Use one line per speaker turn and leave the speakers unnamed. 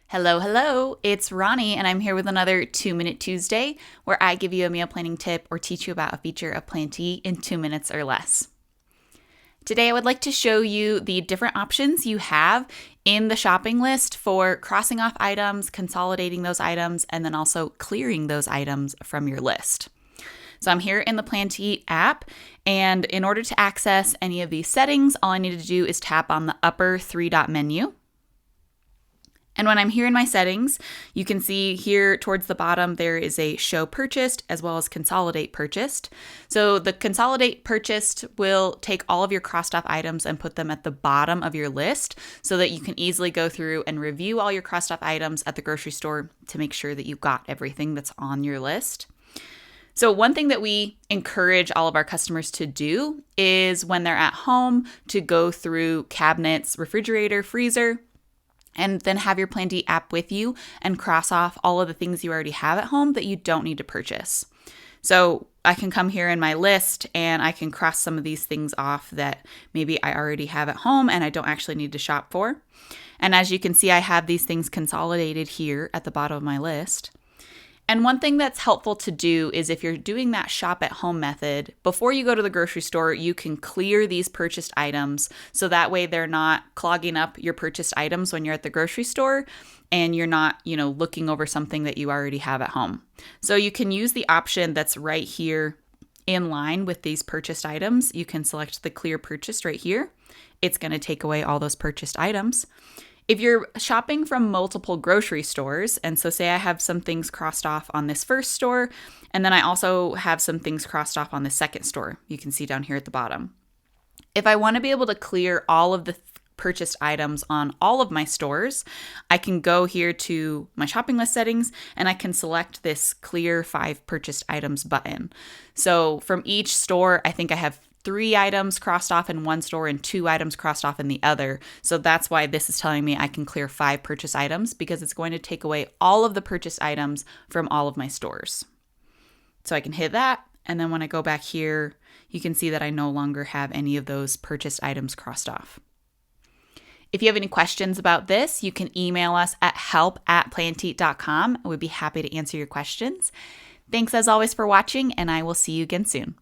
Hello, hello, it's Ronnie, and I'm here with another 2-Minute Tuesday where I give you a meal planning tip or teach you about a feature of Plantee in 2 minutes or less. Today, I would like to show you the different options you have in the shopping list for crossing off items, consolidating those items, and then also clearing those items from your list. So I'm here in the Plantee app, and in order to access any of these settings, all I need to do is tap on the upper 3-dot menu. And when I'm here in my settings, you can see here towards the bottom, there is a show purchased as well as consolidate purchased. So the consolidate purchased will take all of your crossed off items and put them at the bottom of your list so that you can easily go through and review all your crossed off items at the grocery store to make sure that you've got everything that's on your list. So one thing that we encourage all of our customers to do is when they're at home to go through cabinets, refrigerator, freezer, and then have your Plantee app with you and cross off all of the things you already have at home that you don't need to purchase. So I can come here in my list and I can cross some of these things off that maybe I already have at home and I don't actually need to shop for. And as you can see, I have these things consolidated here at the bottom of my list. And one thing that's helpful to do is if you're doing that shop at home method, before you go to the grocery store, you can clear these purchased items so that way they're not clogging up your purchased items when you're at the grocery store and you're not, looking over something that you already have at home. So you can use the option that's right here in line with these purchased items. You can select the clear purchased right here. It's going to take away all those purchased items. If you're shopping from multiple grocery stores, and so say I have some things crossed off on this first store, and then I also have some things crossed off on the second store, you can see down here at the bottom. If I want to be able to clear all of the purchased items on all of my stores, I can go here to my shopping list settings and I can select this clear 5 purchased items button. So from each store, I think I have 3 items crossed off in one store and 2 items crossed off in the other. So that's why this is telling me I can clear 5 purchase items because it's going to take away all of the purchased items from all of my stores. So I can hit that. And then when I go back here, you can see that I no longer have any of those purchased items crossed off. If you have any questions about this, you can email us at help@plantee.com. We'd be happy to answer your questions. Thanks as always for watching, and I will see you again soon.